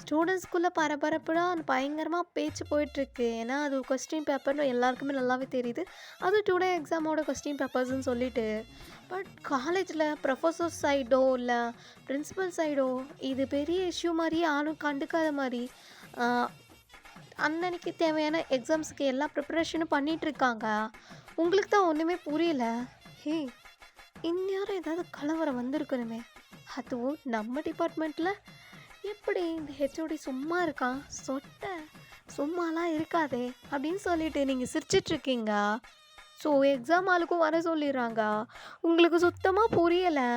ஸ்டூடெண்ட்ஸ்குள்ளே பரபரப்புடாக பயங்கரமாக பேச்சு போயிட்டுருக்கு. ஏன்னா அது கொஸ்டின் பேப்பர்னு எல்லாருக்குமே நல்லாவே தெரியுது. அது டுடே எக்ஸாமோட கொஸ்டின் பேப்பர்ஸ்ன்னு சொல்லிட்டு. பட் காலேஜில் ப்ரொஃபஸர் சைடோ இல்லை பிரின்சிபல் சைடோ இது பெரிய இஷ்யூ மாதிரி யாரும் கண்டுக்காத மாதிரி அன்னன்னைக்கு தேவையான எக்ஸாம்ஸுக்கு எல்லா ப்ரிப்பரேஷனும் பண்ணிகிட்ருக்காங்க. உங்களுக்கு தான் ஒன்றுமே புரியல. ஹே, இந்நேரம் ஏதாவது கலவரம் வந்திருக்கணுமே, அதுவும் நம்ம டிபார்ட்மெண்ட்டில். எப்படி இந்த ஹெச்ஓடி சும்மா இருக்கான்? சும்மாலாம் இருக்காதே அப்படின்னு சொல்லிட்டு நீங்கள் சிரிச்சிட்ருக்கீங்க. ஸோ எக்ஸாம் ஆளுக்கும் வர சொல்லிடுறாங்க. உங்களுக்கு சுத்தமாக புரியலை.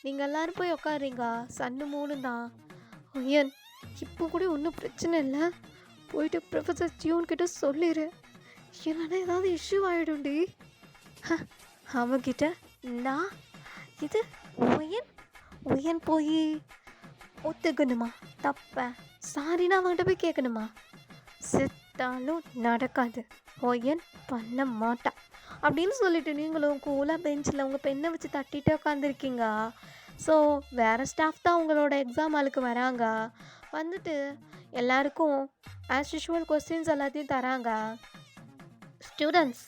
நீங்கள் எல்லோரும் போய் உட்காருங்க. சன்னு மூணு தான். ஐயன், இப்போ கூட ஒன்றும் பிரச்சனை இல்லை. போயிட்டு ப்ரொஃபஸர் ஜியோன்கிட்ட சொல்லிடு. இல்லைன்னா ஏதாவது இஷ்யூ ஆகிடும்டி. அவன்கிட்ட நான் இது ஒயன் போய் ஒத்துக்கணுமா தப்ப? சாரினா அவன்கிட்ட போய் கேட்கணுமா? செத்தாலும் நடக்காது. ஒயன் பண்ண மாட்டான் அப்படின்னு சொல்லிட்டு நீங்களும் கூலாக பெஞ்சில் உங்கள் பெண்ணை வச்சு தட்டிட்டு உட்காந்துருக்கீங்க. ஸோ வேறு ஸ்டாஃப் தான் உங்களோட எக்ஸாம் ஆளுக்கு வராங்க. வந்துட்டு எல்லாருக்கும் ஆஸ் யூஷுவல் கொஸ்டின்ஸ் எல்லாத்தையும் தராங்க. ஸ்டூடெண்ட்ஸ்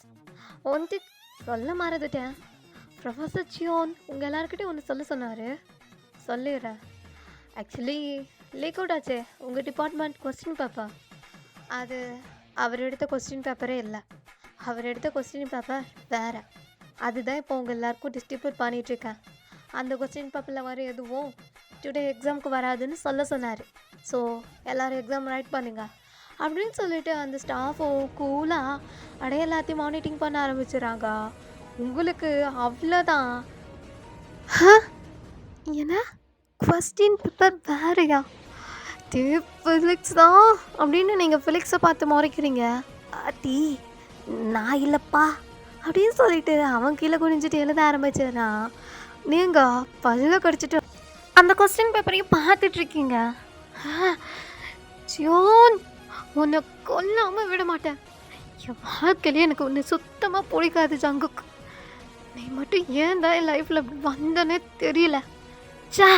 ஒன்று சொல்ல மறந்துட்டேன். ப்ரொஃபஸர் ஜியோன் உங்கள் எல்லாருக்கிட்டையும் ஒன்று சொல்ல சொன்னார். சொல்லிடுறேன். ஆக்சுவலி லீக் அவுட் ஆச்சே உங்கள் டிபார்ட்மெண்ட் கொஸ்டின் பேப்பர். அது அவர் எடுத்த கொஸ்டின் பேப்பரே இல்லை. அவர் எடுத்த கொஸ்டின் பேப்பர் வேறு. அதுதான் இப்போ உங்கள் எல்லாருக்கும் டிஸ்ட்ரிபியூட் பண்ணிகிட்ருக்கேன். அந்த கொஸ்டின் பேப்பரில் வர எதுவும் டுடே எக்ஸாமுக்கு வராதுன்னு சொல்ல சொன்னார். ஸோ எல்லோரும் எக்ஸாம் ரைட் பண்ணுங்க அப்படின்னு சொல்லிட்டு அந்த ஸ்டாஃபும் கூலாக அப்படியே எல்லாத்தையும் மானிட்டரிங் பண்ண ஆரம்பிச்சிடறாங்க. உங்களுக்கு அவ்வளோதான். ஏன்னா கொஸ்டின் பேப்பர் வேறையா? ஃபிலிக்ஸ் தான் அப்படின்னு நீங்கள் ஃபிலிக்ஸை பார்த்து முறைக்கிறீங்க. ஆட்டி நான் இல்லைப்பா அப்படின்னு சொல்லிட்டு அவன் கீழே குனிஞ்சிட்டு எழுத ஆரம்பிச்சிடறான். நீங்கள் பல்ல கடிச்சிட்டு அந்த கொஸ்டின் பேப்பரையும் பார்த்துட்ருக்கீங்க. ஜியோன், உன்னை கொல்லாமல் விட மாட்டேன். என் வாழ்க்கையிலே எனக்கு ஒன்று சுத்தமாக பிடிக்காது ஜங்குக்கு. நீ மட்டும் ஏன் தான் என் லைஃப்பில் வந்தனே தெரியல. சே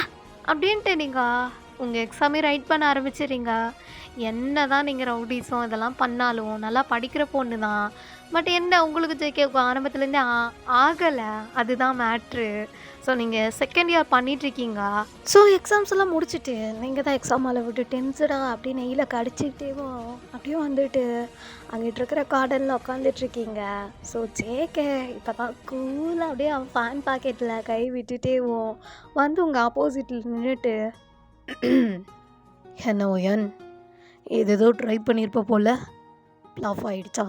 அப்படின்ட்டு நீங்கள் உங்கள் எக்ஸாமே ரைட் பண்ண ஆரம்பிச்சிடுறீங்க. என்ன தான் நீங்கள் ரவுடிஸும் இதெல்லாம் பண்ணாலும் நல்லா படிக்கிற பொண்ணு தான். பட் என்ன உங்களுக்கு ஜெயிக்க ஆரம்பத்துலேருந்தே ஆகலை. அதுதான் மேட்ரு. ஸோ நீங்கள் செகண்ட் இயர் பண்ணிகிட்ருக்கீங்க. ஸோ எக்ஸாம்ஸ் எல்லாம் முடிச்சுட்டு நீங்கள் தான் எக்ஸாம் ஆளை விட்டு டென்ஸடா அப்படின்னு நெய்யில் கடிச்சிக்கிட்டேவோ அப்படியே வந்துட்டு அங்கிட்டு இருக்கிற கார்டனில் உட்காந்துட்ருக்கீங்க. ஸோ ஜேகே இப்போ தான் கூலாக அப்படியே அவன் ஃபேன் பாக்கெட்டில் கை விட்டுட்டேவோ வந்து உங்கள் ஆப்போசிட்டில் நின்றுட்டு, என்ன ஒயன் ஏதேதோ ட்ரை பண்ணியிருப்ப போல் ப்ளாஃப் ஆகிடுச்சா?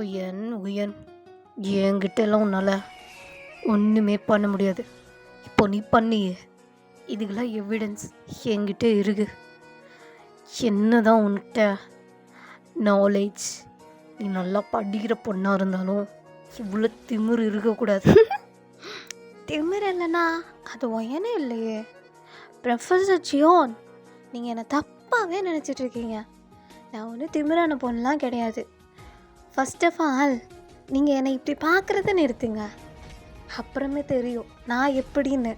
உயன் என்கிட்ட எல்லாம் உன்னால் ஒன்றுமே பண்ண முடியாது. இப்போ நீ பண்ணி இதுக்கெல்லாம் எவிடன்ஸ் என்கிட்ட இருக்கு. என்ன தான் உன்கிட்ட நாலேஜ், நீ நல்லா படிக்கிற பொண்ணாக இருந்தாலும் இவ்வளோ திமிரு இருக்கக்கூடாது. திமிர் இல்லைன்னா அது ஒயனே இல்லையே. ப்ரொஃபஸர் ஜியோன், நீங்கள் என்னை தப்பாகவே நினச்சிட்ருக்கீங்க. நான் ஒன்றும் திமிரான பொண்ணுலாம் கிடையாது. ஃபஸ்ட் ஆஃப் ஆல் நீங்கள் என்னை இப்படி பார்க்குறத நிறுத்துங்க. அப்புறமே தெரியும் நான் எப்படின்னு.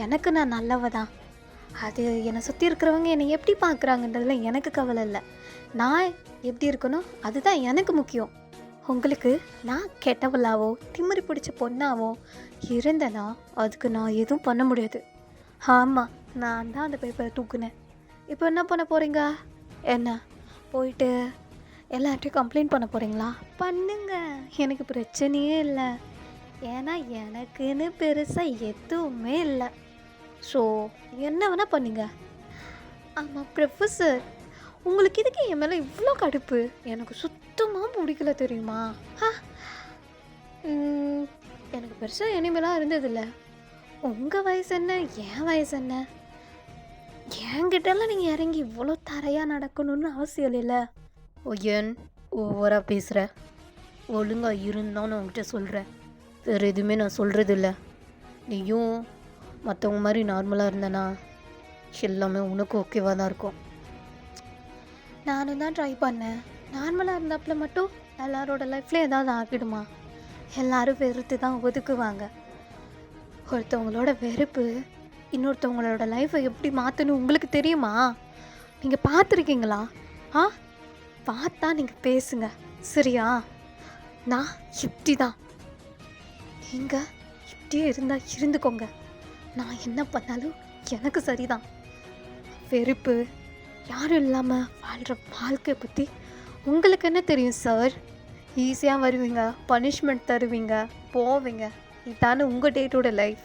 எனக்கு நான் நல்லவ தான். அது என்னை சுற்றி இருக்கிறவங்க என்னை எப்படி பார்க்குறாங்கன்றதுல எனக்கு கவலை இல்லை. நான் எப்படி இருக்கணும் அதுதான் எனக்கு முக்கியம். உங்களுக்கு நான் கெட்டவளாவோ திமிரு பிடிச்ச பொண்ணாவோ இருந்தேன்னா அதுக்கு நான் எதுவும் பண்ண முடியாது. ஆமாம், நான் தான் அந்த பேப்பரை தூக்குனேன். இப்போ என்ன பண்ண போகிறீங்க? என்ன போயிட்டு எல்லார்ட்டையும் கம்ப்ளைண்ட் பண்ண போகிறீங்களா? பண்ணுங்க, எனக்கு பிரச்சனையே இல்லை. ஏன்னா எனக்குன்னு பெருசாக எதுவுமே இல்லை. ஸோ என்ன வேணால் பண்ணுங்க. ஆமாம் ப்ரொஃபஸர், உங்களுக்கு இதுக்கு என் மேலே இவ்வளோ கடுப்பு? எனக்கு சுத்தமாக பிடிக்கல தெரியுமா? எனக்கு பெருசாக இனிமேலாம் இருந்ததில்லை. உங்கள் வயசு என்ன, என் வயசு என்ன? என்கிட்டலாம் நீங்கள் இறங்கி இவ்வளோ தரையாக நடக்கணும்னு அவசியம் இல்லைல்ல. ஏன் ஓவராக பேசுகிற? ஒழுங்காக இருந்தான்னு உங்ககிட்ட சொல்கிறேன். வேறு எதுவுமே நான் சொல்கிறது இல்லை. நீயும் மற்றவங்க மாதிரி நார்மலாக இருந்தேன்னா எல்லாமே உனக்கு ஓகேவாக தான் இருக்கும். நானும் தான் ட்ரை பண்ணேன். நார்மலாக இருந்தாப்புல மட்டும் எல்லாரோட லைஃப்ல ஏதாவது ஆகிடுமா? எல்லாரும் வெறுத்து தான் ஒதுக்குவாங்க. ஒருத்தவங்களோட வெறுப்பு இன்னொருத்தவங்களோட லைஃப்பை எப்படி மாற்றணும் உங்களுக்கு தெரியுமா? நீங்கள் பார்த்துருக்கீங்களா? பார்த்தா நீங்கள் பேசுங்க, சரியா? நான் இப்படி தான், நீங்கள் இப்படியே இருந்தால் இருந்துக்கோங்க. நான் என்ன பண்ணாலும் எனக்கு சரிதான். வெறுப்பு யாரும் இல்லாமல் வாழ்கிற வாழ்க்கையை பற்றி உங்களுக்கு என்ன தெரியும் சார்? ஈஸியாக வருவீங்க, பனிஷ்மெண்ட் தருவீங்க, போவீங்க. இதானே உங்கள் டேட்டோட லைஃப்.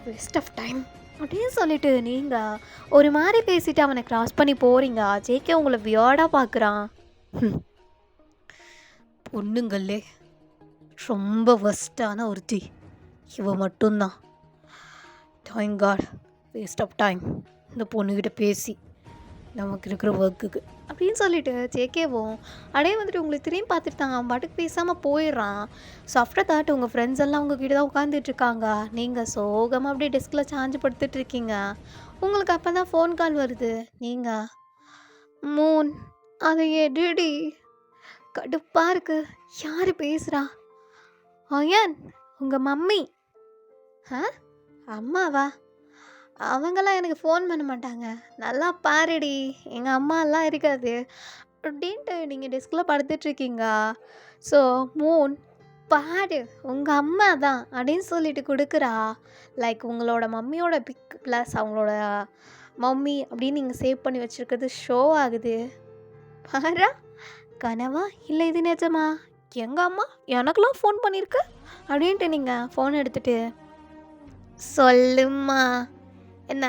வேஸ்ட் ஆஃப் டைம் அப்படின்னு சொல்லிட்டு நீங்கள் ஒரு மாதிரி பேசிட்டு அவனை க்ராஸ் பண்ணி போகிறீங்க. ஜேகே உங்களை வியர்டாக பார்க்குறான். பொண்ணுங்களே ரொம்ப ஒஸ்ட்டான ஒருத்தி இவ மட்டும்தான். Thank God, waste of time இந்த பொண்ணுக்கிட்ட பேசி நமக்கு இருக்கிற ஒர்க்குக்கு அப்படின்னு சொல்லிட்டு ஜேகேவும் அப்படியே வந்துட்டு உங்களை திரும்பி பார்த்துட்டு தான் அவன் பாட்டுக்கு பேசாமல் போயிடுறான். ஸோ ஆஃப்டர் தாட் உங்கள் ஃப்ரெண்ட்ஸ் எல்லாம் உங்ககிட்ட தான் உட்காந்துட்ருக்காங்க. நீங்கள் சோகமாக அப்படியே டெஸ்கில் சாஞ்சு படுத்துட்ருக்கீங்க. உங்களுக்கு அப்போ தான் ஃபோன் கால் வருது. நீங்கள் மூன் அதை எடுடி, கடுப்பாக இருக்கு. யார் பேசுகிறா? ஏன் உங்கள் மம்மி? அம்மாவா? அவங்களாம் எனக்கு ஃபோன் பண்ண மாட்டாங்க. நல்லா பாருடி, எங்கள் அம்மாலாம் இருக்காது அப்படின்ட்டு நீங்கள் டெஸ்கில் படுத்துட்ருக்கீங்க. ஸோ மூன் பாரு உங்கள் அம்மா தான் அப்படின்னு சொல்லிட்டு கொடுக்குறா. லைக் உங்களோட மம்மியோட பிக் ப்ளஸ் அவங்களோட மம்மி அப்படின்னு நீங்கள் சேவ் பண்ணி வச்சுருக்கிறது ஷோ ஆகுது. பாரா, கனவா இல்லை இது நிஜமா? எங்கள் அம்மா எனக்கெலாம் ஃபோன் பண்ணியிருக்கு அப்படின்ட்டு நீங்கள் ஃபோன் எடுத்துகிட்டு சொல்லுமா, என்ன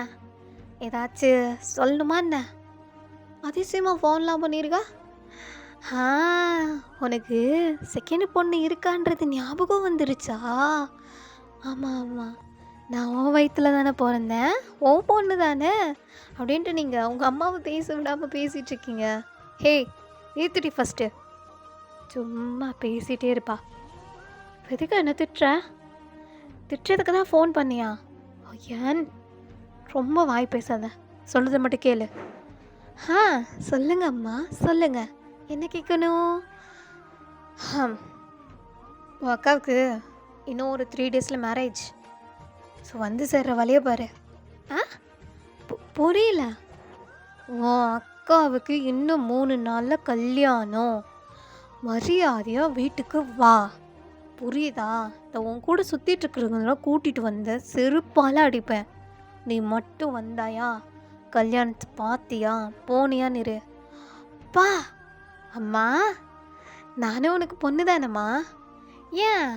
ஏதாச்சும் சொல்லணுமா என்ன? அதிசயமாக ஃபோன்லாம் பண்ணியிருக்கா? உனக்கு செகண்ட் பொண்ணு இருக்கான்றது ஞாபகம் வந்துருச்சா? ஆமாம் ஆமாம், நான் உன் வயிற்றில் தானே பிறந்தேன், உன் பொண்ணு தானே அப்படின்ட்டு நீங்கள் உங்கள் அம்மாவை பேச விடாமல் பேசிகிட்ருக்கீங்க. ஹே ஏத்துடி ஃபஸ்ட்டு, சும்மா பேசிகிட்டே இருப்பா. எதுக்கு என்ன திட்டுறதுக்கு தான் ஃபோன் பண்ணியா? ஏன் ரொம்ப வாய் பேசாத, சொல்லுறதை மட்டும் கேளு. சொல்லுங்க அம்மா, சொல்லுங்க, என்ன கேட்கணும்? உன் அக்காவுக்கு இன்னும் ஒரு 3 டேஸில் மேரேஜ். ஸோ வந்து சேர்ற வழியை பாரு. புரியல. உன் அக்காவுக்கு இன்னும் 3 நாளில் கல்யாணம். மரியாதையாக வீட்டுக்கு வா, புரியுதா? இந்த உன் கூட சுற்றிட்டு இருக்கிறவங்களாம் கூட்டிகிட்டு வந்து செருப்பால் அடிப்பேன். நீ மட்டும் வந்தாயா, கல்யாணத்தை பார்த்தியா, போனியான்னு இரு. பா அம்மா, நானே உனக்கு பொண்ணு தானம்மா. ஏன்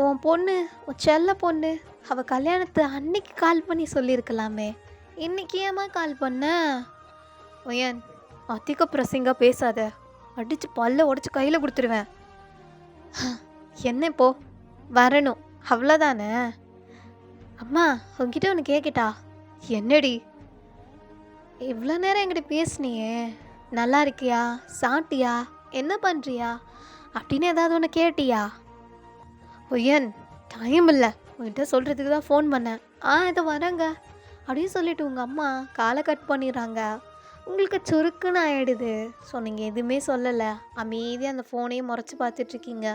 உன் பொண்ணு, உன் செல்ல பொண்ணு, அவள் கல்யாணத்தை அன்னைக்கு கால் பண்ணி சொல்லியிருக்கலாமே, இன்னைக்கு ஏம்மா கால் பண்ண? ஏன் அதிக பிரசிங்காக பேசாத, அடித்து பல்ல உடச்சி கையில் கொடுத்துருவேன். என்ன இப்போ வரணும் அவ்வளோதானே? அம்மா உங்ககிட்ட ஒன்று கேட்கட்டா? என்னடி? இவ்வளோ நேரம் என்கிட்ட பேசுனியே, நல்லா இருக்கியா, சாப்பிட்டியா, என்ன பண்ணுறியா அப்படின்னு ஏதாவது ஒன்று கேட்டியா? ஒய்யன் டைம் இல்லை, உங்ககிட்ட சொல்கிறதுக்கு தான் ஃபோன் பண்ணேன். இதை வரேங்க அப்படின்னு சொல்லிட்டு உங்கள் அம்மா காலை கட் பண்ணிடுறாங்க. உங்களுக்கு சுருக்குன்னு ஆகிடுது. ஸோ நீங்கள் எதுவுமே சொல்லலை, அமைதியாக அந்த ஃபோனையும் முறைச்சி பார்த்துட்ருக்கீங்க.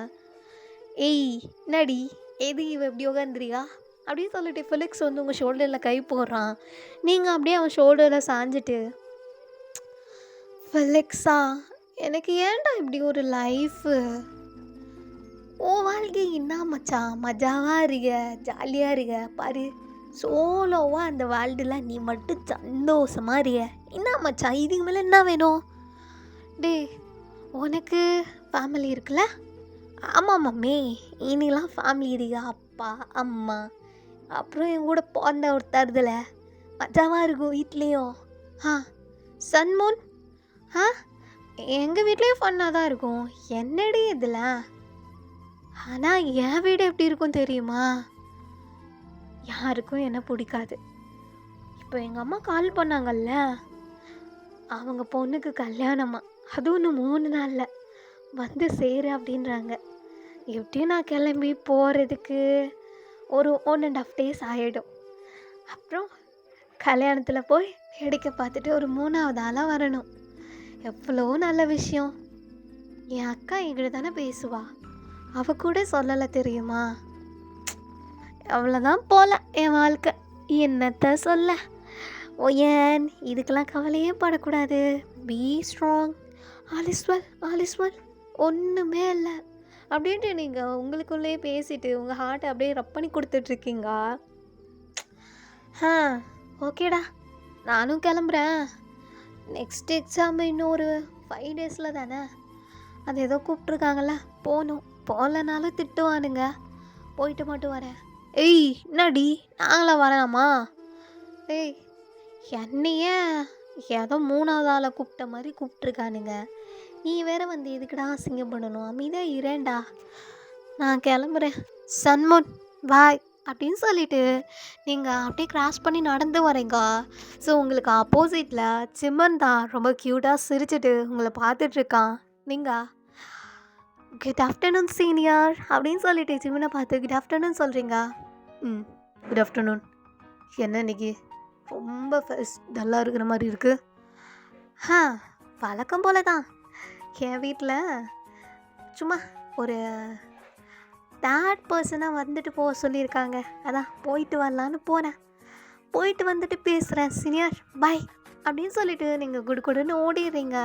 ஏய் நடி, எது இவ எப்படி உட்காந்துறியா அப்படின்னு சொல்லிட்டு ஃபிலிக்ஸ் வந்து உங்கள் ஷோல்டரில் கை போடுறான். நீங்கள் அப்படியே அவன் ஷோல்டரில் சாஞ்சிட்டு, ஃபிலிக்ஸா எனக்கு ஏன்டா இப்படி ஒரு லைஃபு? உன் வாழ்க்கை என்ன மச்சான், மஜாவாக இருக்க, ஜாலியாக இருக்க பாரு. சோலோவாக அந்த வேர்ல்டில் நீ மட்டும் சந்தோஷமாக இருக்க. என்ன மச்சான், இதுக்கு மேலே என்ன வேணும்? டே, உனக்கு ஃபேமிலி இருக்குல்ல? ஆமாம் மம்மி, இனிலாம் ஃபேமிலி இருக்கா, அப்பா அம்மா அப்புறம் என் கூட பிறந்த ஒரு தருதல மஜாவாக இருக்கும் வீட்லேயும். ஆ சன்மோன், ஆ எங்கள் வீட்லேயும் ஃபன்னாக தான் இருக்கும். என்னடி இதில்? ஆனால் என் வீடு எப்படி இருக்கும் தெரியுமா? யாருக்கும் என்ன பிடிக்காது. இப்போ எங்கள் அம்மா கால் பண்ணாங்கல்ல, அவங்க பொண்ணுக்கு கல்யாணமா, அதுவும் இன்னும் 3 நாளில் வந்து சேரு அப்படின்றாங்க. எப்படியும் நான் கிளம்பி போகிறதுக்கு ஒரு 1.5 days ஆகிடும். அப்புறம் கல்யாணத்தில் போய் வேடிக்கை பார்த்துட்டு ஒரு 3வது ஆளாக வரணும். எவ்வளோ நல்ல விஷயம். என் அக்கா என்கிட்ட தானே பேசுவா, அவ கூட சொல்லலை தெரியுமா? அவ்வளோதான் போல என் வாழ்க்கை. என்னத்த சொல்ல. ஏன் இதுக்கெல்லாம் கவலையே படக்கூடாது. Be strong, all is well, all is well, ஒன்றுமே இல்லை அப்படின்ட்டு நீங்கள் உங்களுக்குள்ளேயே பேசிட்டு உங்கள் ஹார்ட்டை அப்படியே ரப் பண்ணி கொடுத்துட்ருக்கீங்க. ஓகேடா, நானும் கிளம்புறேன். நெக்ஸ்ட் எக்ஸாம் இன்னும் ஒரு 5 daysல தானே. அது ஏதோ கூப்பிட்ருக்காங்கல்ல, போகணும். போகலனாலும் திட்டுவானுங்க. போயிட்டு மட்டும் வரேன். ஏய் என்னடி, நாங்களாம் வரலாமா? ஏய், என்னையே ஏதோ 3வது ஆளை கூப்பிட்ட மாதிரி கூப்பிட்ருக்கானுங்க. நீ வேற வந்து எதுக்குடா அசிங்கம் பண்ணணும்? அமைதியாக இரேண்டா, நான் கிளம்புறேன். சன்முன் பாய் அப்படின்னு சொல்லிட்டு நீங்கள் அப்படியே கிராஸ் பண்ணி நடந்து வரீங்க. ஸோ உங்களுக்கு ஆப்போசிட்டில் சிம்மன் தான் ரொம்ப க்யூட்டாக சிரிச்சிட்டு உங்களை பார்த்துட்ருக்கான். நீங்கள் குட் ஆஃப்டர்நூன் சீனியர் அப்படின்னு சொல்லிட்டு சிம்மனை பார்த்து குட் ஆஃப்டர்நூன் சொல்கிறீங்க. Good afternoon. என்ன இன்னைக்கு ரொம்ப டல்லாக இருக்கிற மாதிரி இருக்குது? வழக்கம் போல தான். என் வீட்டில் சும்மா ஒரு தேர்ட் பர்சனாக வந்துட்டு போக சொல்லியிருக்காங்க. அதான் போயிட்டு வரலான்னு போனேன். போயிட்டு வந்துட்டு பேசுகிறேன் சீனியர், பாய் அப்படின்னு சொல்லிட்டு நீங்கள் குடுகுடுன்னு ஓடிடுறீங்க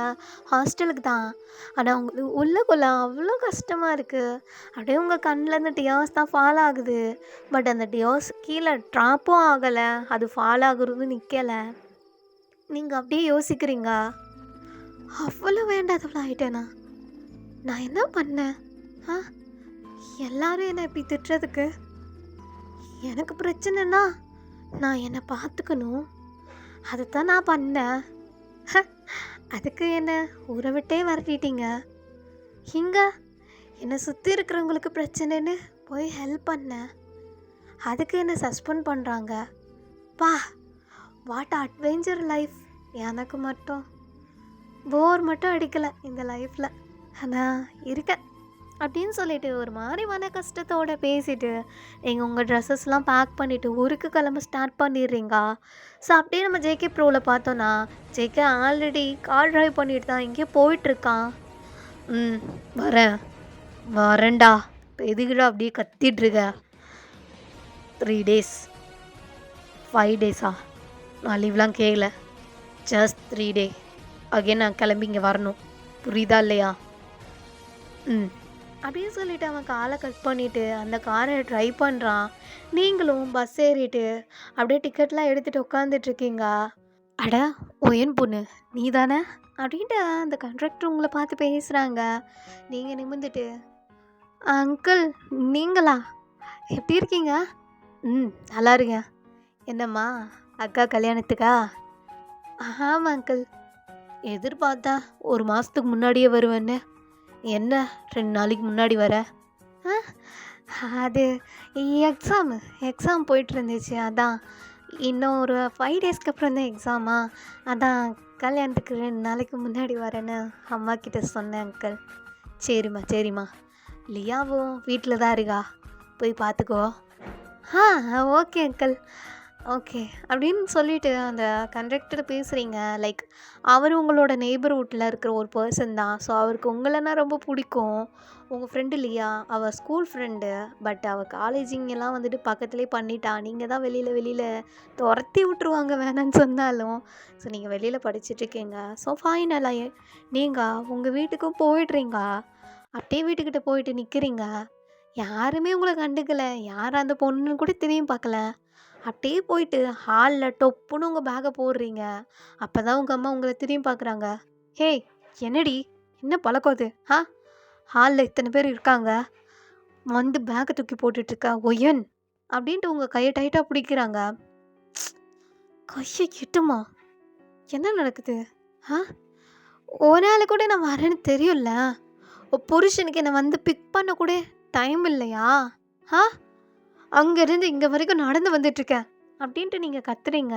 ஹாஸ்டலுக்கு தான். ஆனால் உங்களுக்கு உள்ளக்குள்ள அவ்வளோ கஷ்டமாக இருக்குது. அப்படியே உங்கள் கண்ணிலேருந்து டியர்ஸ் தான் ஃபால் ஆகுது. பட் அந்த டியர்ஸ் கீழே ட்ராப்பும் ஆகலை, அது ஃபால் ஆகுறது நிற்கலை. நீங்கள் அப்படியே யோசிக்கிறீங்க, அவ்வளோ வேண்டாதவளோ ஆகிட்டேனா? நான் என்ன பண்ணேன்? எல்லாரும் என்னை இப்படி திட்டுறதுக்கு? எனக்கு பிரச்சனைனா நான் என்னை பார்த்துக்கணும், அதுதான் நான் பண்ணேன். அதுக்கு என்ன ஊரை விட்டே வரட்டிட்டீங்க. இங்கே என்னை சுற்றி இருக்கிறவங்களுக்கு பிரச்சனைன்னு போய் ஹெல்ப் பண்ணேன். அதுக்கு என்னை சஸ்பெண்ட் பண்ணுறாங்க. பா, வாட் அட்வென்ச்சர் லைஃப். எனக்கு மட்டும் போர் மட்டும் அடிக்கலை இந்த லைஃப்பில். ஆனால் இருக்கேன் அப்படின்னு சொல்லிட்டு ஒரு மாதிரி மன கஷ்டத்தோடு பேசிட்டு நீங்கள் உங்கள் ட்ரெஸ்ஸஸ்லாம் பேக் பண்ணிவிட்டு ஊருக்கு கிளம்ப ஸ்டார்ட் பண்ணிடுறீங்க. ஸோ அப்படியே நம்ம ஜேகே ப்ரோவில் பார்த்தோன்னா, ஜேகே ஆல்ரெடி கார் ட்ரைவ் பண்ணிட்டு தான் இங்கே போயிட்டுருக்கான். வரேன்டா. இப்போ எதுக்குடா அப்படியே கத்திட்டுருக்க? 3 days 5 days நான் லீவ்லாம் கேட்கல. ஜஸ்ட் 3 days அகேன் நான் கிளம்பி இங்கே வரணும், புரியுதா இல்லையா? அப்படின்னு சொல்லிவிட்டு அவன் காலை கட் பண்ணிவிட்டு அந்த காரை ட்ரை பண்ணுறான். நீங்களும் பஸ் ஏறிட்டு அப்படியே டிக்கெட்லாம் எடுத்துகிட்டு உட்காந்துட்ருக்கீங்க. அட ஓயன் பொண்ணு நீ தானே அப்படின்ட்டு அந்த கண்ட்ரக்டர் உங்களை பார்த்து பேசுகிறாங்க. நீங்கள் நிமிர்ந்துட்டு, அங்கிள் நீங்களா, எப்படி இருக்கீங்க? நல்லா இருங்க. என்னம்மா அக்கா கல்யாணத்துக்கா? ஆமாம் அங்கிள். எதிர்பார்த்தா 1 மாதத்துக்கு முன்னாடியே வருவேன்னு, என்ன 2 நாளைக்கு முன்னாடி வர? அது எக்ஸாம் போயிட்டு இருந்துச்சு, அதான் இன்னும் ஒரு 5 daysக்கு அப்புறம் தான் எக்ஸாமா, அதான் கல்யாணத்துக்கு 2 நாளைக்கு முன்னாடி வரேன்னு அம்மா கிட்ட சொன்னேன் அங்கிள். சரிம்மா. லியாவும் வீட்டில் தான் இருக்கா, போய் பார்த்துக்கோ. Okay uncle. ஓகே. அப்படின்னு சொல்லிட்டு அந்த கண்டக்டர் பேசுறீங்க. லைக் அவரு உங்களோட நெய்பர்ஹுட்ல இருக்கிற ஒரு பெர்சன் தான். ஸோ அவருக்கு உங்களன்னா ரொம்ப புடிக்கும். உங்க ஃப்ரெண்ட் இல்லையா? அவ ஸ்கூல் ஃப்ரெண்டு. பட் அவ காலேஜ் இங்கலாம் வந்துட்டு பக்கத்திலேயே பண்ணிட்டா. நீங்க தான் வெளியில வெளியில தொரத்தி விட்டுருவாங்க வேணான்னு சொன்னாலும். ஸோ நீங்க வெளியில படிச்சுட்ருக்கீங்க. ஸோ ஃபைனலா நீங்க உங்க வீட்டுக்கும் போயிடுறீங்க. அப்படியே வீட்டுக்கிட்ட போயிட்டு நிக்கிறீங்க. யாருமே உங்கள கண்டுக்கல. யார் அந்த பொண்ணுன்னு கூட திரும்பி பார்க்கல. அப்படியே போயிட்டு ஹால்ல டொப்புன்னு உங்க பேக்க போடுறீங்க. அப்பதான் உங்க அம்மா உங்கள திரும்பி பார்க்குறாங்க. "ஹேய்! என்னடி? என்ன பழக்கம் இது? ஆ? ஹால்ல இத்தன பேர் இருக்காங்க. வந்து பேக்க தூக்கி போட்டுட்டு இருக்க. ஒயன்!" அப்படின்ட்டு உங்க கைய டைட்டா பிடிக்கிறாங்க. கைய எட்டுமா? என்ன நடக்குது? ஆ? ஒரு ஆளு கூட நான் வரேன்னு தெரியும்ல. உன் புருஷனுக்கு என்ன வந்து பிக் பண்ண கூட டைம் இல்லையா? ஆ? அங்கேருந்து இங்கே வரைக்கும் நடந்து வந்துட்டுருக்கேன் அப்படின்ட்டு நீங்கள் கத்துறீங்க.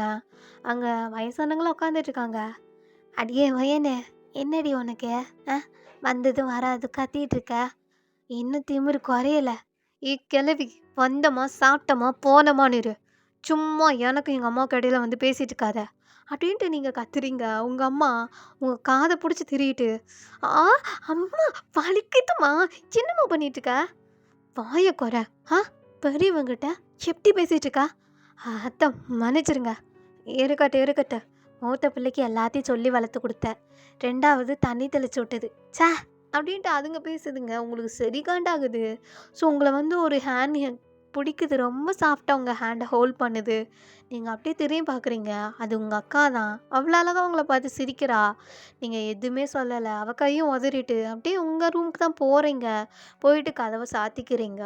அங்கே வயசானவங்களாம் உட்காந்துட்ருக்காங்க. அடியே வயனே, என்னடி உனக்கு? ஆ, வந்தது வராது கத்திட்டு இருக்க. இன்னும் திமிரு குறையல. கிளவி, வந்தோமா சாப்பிட்டோமா போனோமான்னு இரு. சும்மா எனக்கும் எங்கள் அம்மாவுக்கு இடையில வந்து பேசிட்டு இருக்காத அப்படின்ட்டு நீங்கள் கத்துறீங்க. உங்கள் அம்மா உங்கள் காதை பிடிச்சி திரியிட்டு, ஆ, அம்மா வலிக்குதுமா, என்னம்மா பண்ணிட்டு இருக்க? வாய கொற. ஆ, பெரியவங்கிட்ட எப்படி பேசிட்டு இருக்கா? அத்தை, மன்னிச்சிருங்க. இருக்கட்டும். மூத்த பிள்ளைக்கு எல்லாத்தையும் சொல்லி வளர்த்து கொடுத்தேன். 2வது தண்ணி தெளிச்சு விட்டது. ச்சே! அப்படின்ட்டு அதுங்க பேசுதுங்க. உங்களுக்கு சரி காண்டாகுது. ஸோ உங்கள வந்து ஒரு ஹேண்ட் பிடிக்குது. ரொம்ப சாஃப்ட்டா உங்க ஹேண்ட ஹோல்ட் பண்ணுது. நீங்க அப்படியே திரும்பி பார்க்குறீங்க. அது உங்க அக்கா தான். அவ்வளோ அழகா உங்கள பார்த்து சிரிக்கிறா. நீங்க எதுவுமே சொல்லல. அவ கையும் உதறிட்டு அப்படியே உங்க ரூமுக்கு தான் போறீங்க. போயிட்டு கதவ சாத்திக்கிறீங்க.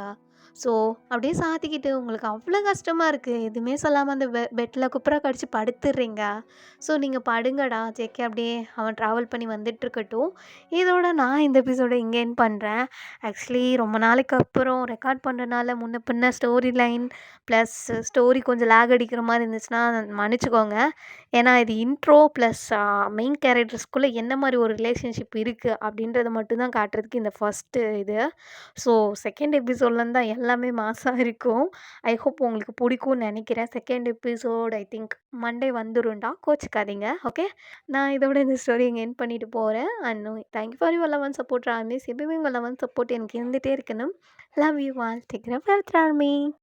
ஸோ அப்படியே சாத்திக்கிட்டு உங்களுக்கு அவ்வளோ கஷ்டமா இருக்கு. எதுவுமே சொல்லாம அந்த பெட்ல குப்புற கடிச்சு படுத்துடுறீங்க. ஸோ நீங்க படுங்கடா. ஜேகே அப்படியே அவன் ட்ராவல் பண்ணி வந்துட்டுருக்கட்டும். இதோட நான் இந்த எபிசோட இங்க எண்ட் பண்றேன். ஆக்சுவலி ரொம்ப நாளைக்கு அப்புறம் ரெக்கார்ட் பண்றனால முன்ன பின்ன ஸ்டோரி லைன் ப்ளஸ் ஸ்டோரி கொஞ்சம் லேக் அடிக்கிற மாரி இருந்துச்சுன்னா மன்னிச்சுக்கோங்க. ஏன்னா இது இன்ட்ரோ ப்ளஸ் மெயின் கேரக்டர்ஸ்குள்ள என்ன மாரி ஒரு ரிலேஷன்ஷிப் இருக்கு அப்படின்றத மட்டும் தான் காட்டுறதுக்கு இந்த ஃபர்ஸ்ட்டு இது. ஸோ செகண்ட் எபிசோட்லேருந்து தான் எல்லாமே மாஸா இருக்கும். ஐ ஹோப் உங்களுக்கு பிடிக்கும்னு நினைக்கிறேன். Second episode I think Monday வந்துரும்டா. கோச்சுக்காதீங்க. ஓகே. நான் இதோட இந்த ஸ்டோரி இங்கே எண்ட் பண்ணிட்டு போறேன். And thank you for your love and support always. எப்பயுமே உங்கள் லவ் அண்ட் சப்போர்ட் எனக்கு இருந்துகிட்டே இருக்கணும். Love you all. Take care of health army.